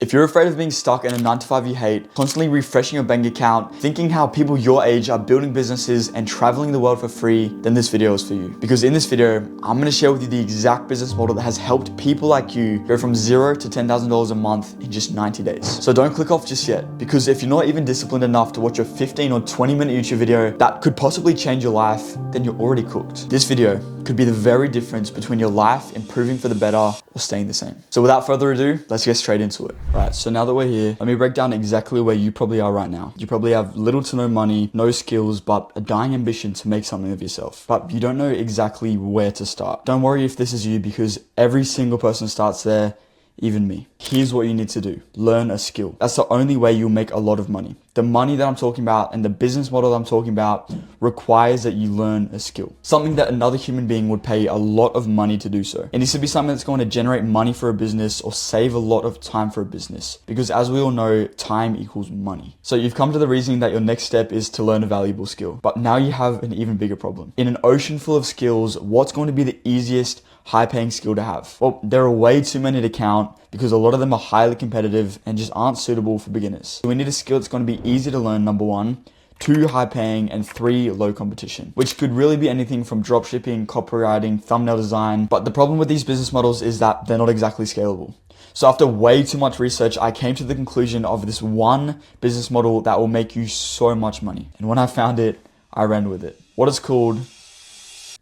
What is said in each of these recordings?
If you're afraid of being stuck in a 9 to 5 you hate, constantly refreshing your bank account, thinking how people your age are building businesses and traveling the world for free, then this video is for you. Because in this video, I'm gonna share with you the exact business model that has helped people like you go from $0 to $10,000 a month in just 90 days. So don't click off just yet, because if you're not even disciplined enough to watch a 15 or 20-minute YouTube video that could possibly change your life, then you're already cooked. This video could be the very difference between your life improving for the better or staying the same. So without further ado, let's get straight into it. Right, so now that we're here, let me break down exactly where you probably are right now. You probably have little to no money, no skills, but a dying ambition to make something of yourself. But you don't know exactly where to start. Don't worry if this is you, because every single person starts there, even me. Here's what you need to do. Learn a skill. That's the only way you'll make a lot of money. The money that I'm talking about and the business model that I'm talking about requires that you learn a skill. Something that another human being would pay a lot of money to do so. It needs to be something that's going to generate money for a business or save a lot of time for a business. Because as we all know, time equals money. So you've come to the reasoning that your next step is to learn a valuable skill. But now you have an even bigger problem. In an ocean full of skills, what's going to be the easiest high-paying skill to have? Well, there are way too many to count because a lot of them are highly competitive and just aren't suitable for beginners. So we need a skill that's going to be easy to learn, number one, 2, high-paying, and 3, low competition, which could really be anything from dropshipping, copywriting, thumbnail design. But the problem with these business models is that they're not exactly scalable. So after way too much research, I came to the conclusion of this one business model that will make you so much money. And when I found it, I ran with it. What it's called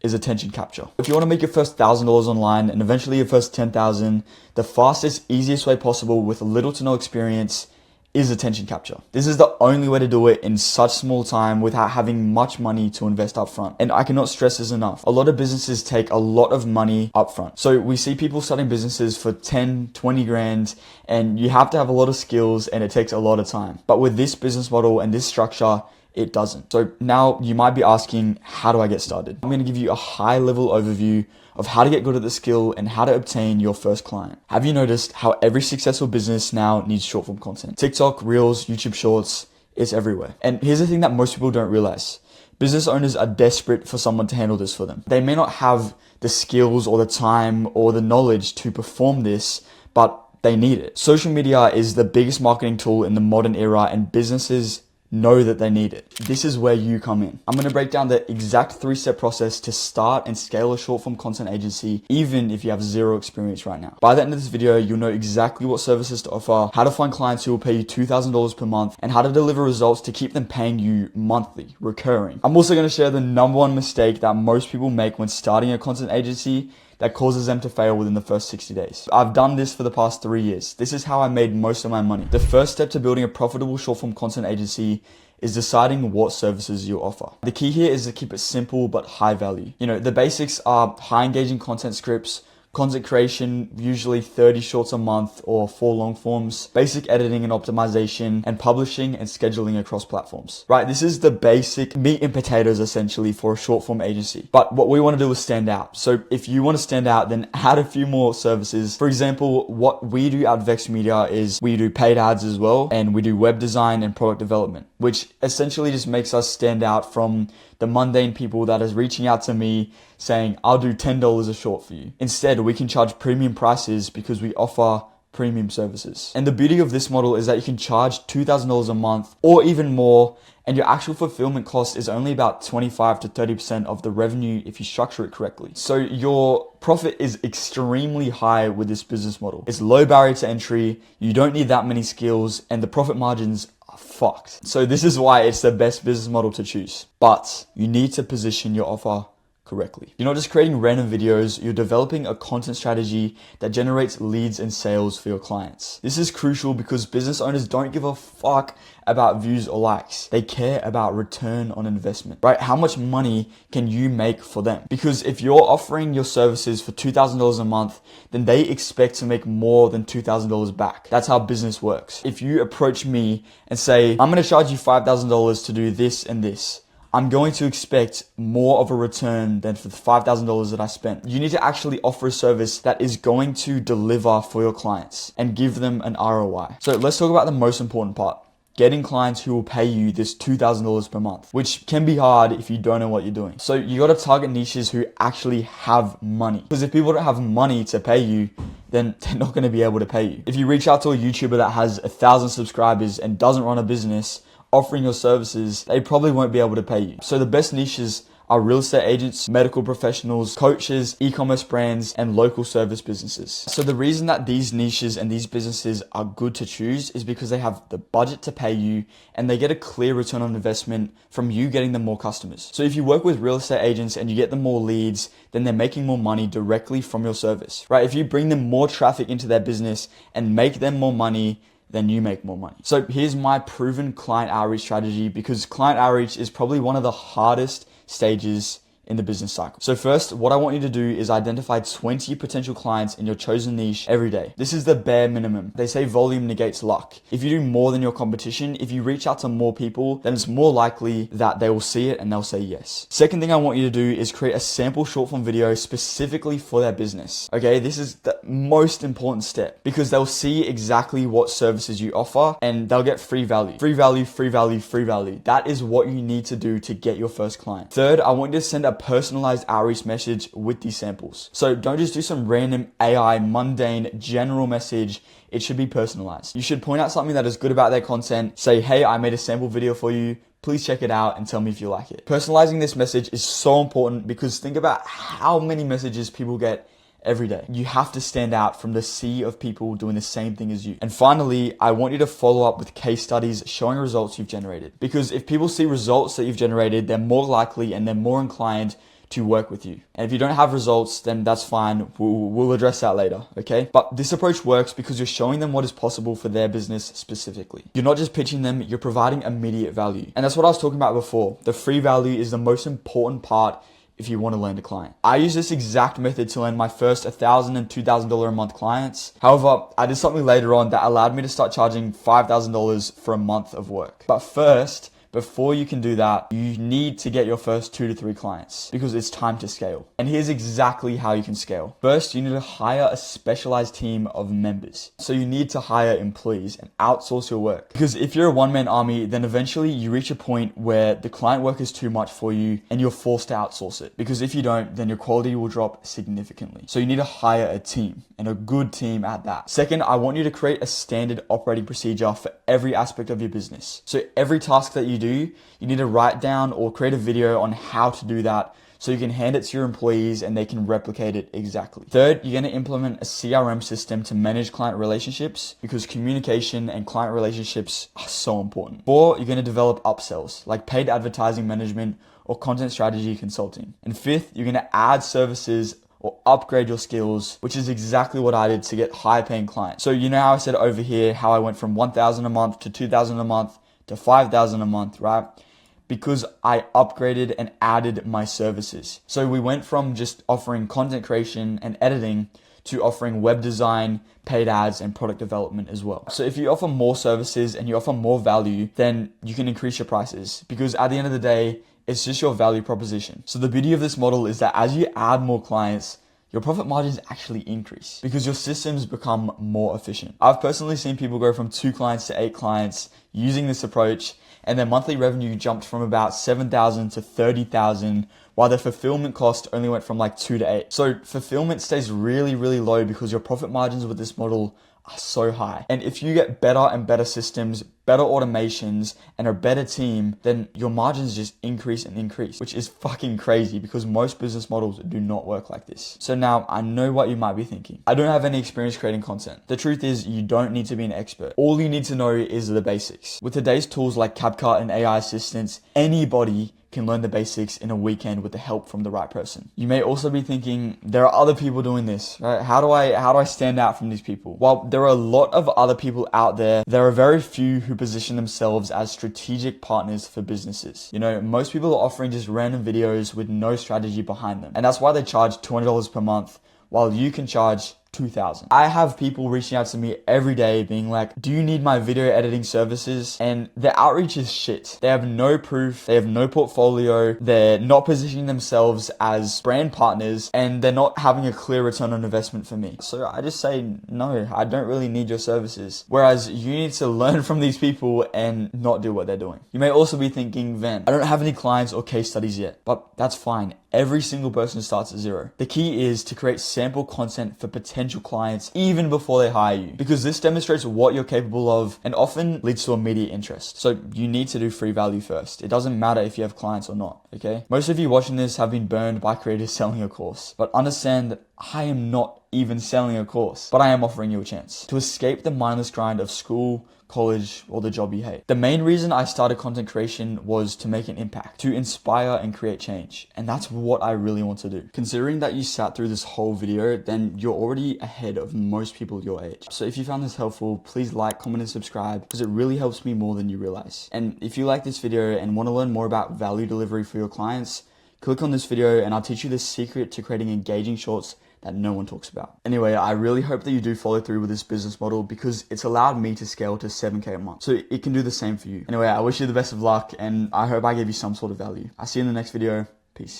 is attention capture. If you want to make your first $1,000 online and eventually your first 10,000, the fastest, easiest way possible with little to no experience is attention capture. This is the only way to do it in such small time without having much money to invest up front. And I cannot stress this enough. A lot of businesses take a lot of money up front. So we see people starting businesses for 10, 20 grand, and you have to have a lot of skills and it takes a lot of time. But with this business model and this structure, it doesn't. So now you might be asking, how do I get started? I'm going to give you a high level overview of how to get good at the skill and how to obtain your first client. Have you noticed how every successful business now needs short form content? TikTok, Reels, YouTube Shorts, it's everywhere. And here's the thing that most people don't realize. Business owners are desperate for someone to handle this for them. They may not have the skills or the time or the knowledge to perform this, but they need it. Social media is the biggest marketing tool in the modern era, and businesses know that they need it. This is where you come in. I'm going to break down the exact 3-step process to start and scale a short form content agency, even if you have 0 experience right now. By the end of this video, you'll know exactly what services to offer, how to find clients who will pay you $2,000 per month, and how to deliver results to keep them paying you monthly, recurring. I'm also going to share the #1 mistake that most people make when starting a content agency that causes them to fail within the first 60 days. I've done this for the past 3 years. This is how I made most of my money. The first step to building a profitable short form content agency is deciding what services you'll offer. The key here is to keep it simple but high value. The basics are high engaging content scripts, content creation, usually 30 shorts a month or 4 long forms, basic editing and optimization, and publishing and scheduling across platforms. Right, this is the basic meat and potatoes essentially for a short form agency. But what we want to do is stand out. So if you want to stand out, then add a few more services. For example, what we do at Vex Media is we do paid ads as well, and we do web design and product development, which essentially just makes us stand out from the mundane people that is reaching out to me saying, I'll do $10 a short for you. Instead, we can charge premium prices because we offer premium services. And the beauty of this model is that you can charge $2,000 a month or even more, and your actual fulfillment cost is only about 25 to 30% of the revenue if you structure it correctly. So your profit is extremely high with this business model. It's low barrier to entry, you don't need that many skills, and the profit margins are fucked. So this is why it's the best business model to choose. But you need to position your offer correctly. You're not just creating random videos, you're developing a content strategy that generates leads and sales for your clients. This is crucial because business owners don't give a fuck about views or likes. They care about return on investment, right? How much money can you make for them? Because if you're offering your services for $2,000 a month, then they expect to make more than $2,000 back. That's how business works. If you approach me and say, I'm going to charge you $5,000 to do this and this, I'm going to expect more of a return than for the $5,000 that I spent. You need to actually offer a service that is going to deliver for your clients and give them an ROI. So let's talk about the most important part. Getting clients who will pay you this $2,000 per month, which can be hard if you don't know what you're doing. So you got to target niches who actually have money. Because if people don't have money to pay you, then they're not going to be able to pay you. If you reach out to a YouTuber that has 1,000 subscribers and doesn't run a business offering your services, they probably won't be able to pay you. So the best niches are real estate agents, medical professionals, coaches, e-commerce brands, and local service businesses. So the reason that these niches and these businesses are good to choose is because they have the budget to pay you and they get a clear return on investment from you getting them more customers. So if you work with real estate agents and you get them more leads, then they're making more money directly from your service, right? If you bring them more traffic into their business and make them more money, then you make more money. So here's my proven client outreach strategy, because client outreach is probably one of the hardest stages in the business cycle. So first, what I want you to do is identify 20 potential clients in your chosen niche every day. This is the bare minimum. They say volume negates luck. If you do more than your competition, if you reach out to more people, then it's more likely that they will see it and they'll say yes. Second thing I want you to do is create a sample short form video specifically for their business. Okay, this is the most important step because they'll see exactly what services you offer and they'll get free value. Free value, free value, free value. That is what you need to do to get your first client. Third, I want you to send a personalized outreach message with these samples. So don't just do some random AI, mundane, general message. It should be personalized. You should point out something that is good about their content. Say, hey, I made a sample video for you. Please check it out and tell me if you like it. Personalizing this message is so important because think about how many messages people get every day. You have to stand out from the sea of people doing the same thing as you. And finally, I want you to follow up with case studies showing results you've generated. Because if people see results that you've generated, they're more likely and they're more inclined to work with you. And if you don't have results, then that's fine. We'll address that later, okay? But this approach works because you're showing them what is possible for their business specifically. You're not just pitching them, you're providing immediate value. And that's what I was talking about before. The free value is the most important part if you want to land a client. I use this exact method to land my first $1,000 and $2,000 a month clients. However, I did something later on that allowed me to start charging $5,000 for a month of work. But first, before you can do that, you need to get your first 2 to 3 clients because it's time to scale. And here's exactly how you can scale. First, you need to hire a specialized team of members. So you need to hire employees and outsource your work. Because if you're a one-man army, then eventually you reach a point where the client work is too much for you and you're forced to outsource it. Because if you don't, then your quality will drop significantly. So you need to hire a team and a good team at that. Second, I want you to create a standard operating procedure for every aspect of your business. So every task that you do, you need to write down or create a video on how to do that so you can hand it to your employees and they can replicate it exactly. Third, you're going to implement a CRM system to manage client relationships because communication and client relationships are so important. 4, you're going to develop upsells like paid advertising management or content strategy consulting. And 5th, you're going to add services or upgrade your skills, which is exactly what I did to get higher paying clients. So you know how I said over here how I went from $1,000 a month to $2,000 a month to $5,000 a month, right? Because I upgraded and added my services. So we went from just offering content creation and editing to offering web design, paid ads, and product development as well. So if you offer more services and you offer more value, then you can increase your prices because at the end of the day, it's just your value proposition. So the beauty of this model is that as you add more clients, your profit margins actually increase because your systems become more efficient. I've personally seen people go from 2 clients to 8 clients using this approach, and their monthly revenue jumped from about $7,000 to $30,000, while their fulfillment cost only went from like 2 to 8. So fulfillment stays really, really low because your profit margins with this model are so high. And if you get better and better systems, better automations, and a better team, then your margins just increase and increase, which is fucking crazy because most business models do not work like this. So now I know what you might be thinking. I don't have any experience creating content. The truth is you don't need to be an expert. All you need to know is the basics. With today's tools like CapCut and AI assistants, anybody can learn the basics in a weekend with the help from the right person. You may also be thinking, there are other people doing this, right? How do I stand out from these people? Well, there are a lot of other people out there. There are very few who position themselves as strategic partners for businesses. You know, most people are offering just random videos with no strategy behind them. And that's why they charge $200 per month, while you can charge $2,000. I have people reaching out to me every day being like, do you need my video editing services? And their outreach is shit. They have no proof. They have no portfolio. They're not positioning themselves as brand partners and they're not having a clear return on investment for me. So I just say, no, I don't really need your services. Whereas you need to learn from these people and not do what they're doing. You may also be thinking, Van, I don't have any clients or case studies yet, but that's fine. Every single person starts at zero. The key is to create sample content for potential clients even before they hire you, because this demonstrates what you're capable of and often leads to immediate interest. So you need to do free value first. It doesn't matter if you have clients or not, okay? Most of you watching this have been burned by creators selling a course, but understand that I am not even selling a course, but I am offering you a chance to escape the mindless grind of school, college, or the job you hate. The main reason I started content creation was to make an impact, to inspire and create change. And that's what I really want to do. Considering that you sat through this whole video, then you're already ahead of most people your age. So if you found this helpful, please like, comment, and subscribe, because it really helps me more than you realize. And if you like this video and want to learn more about value delivery for your clients, click on this video and I'll teach you the secret to creating engaging shorts that no one talks about. Anyway, I really hope that you do follow through with this business model, because it's allowed me to scale to 7K a month. So it can do the same for you. Anyway, I wish you the best of luck and I hope I gave you some sort of value. I'll see you in the next video. Peace.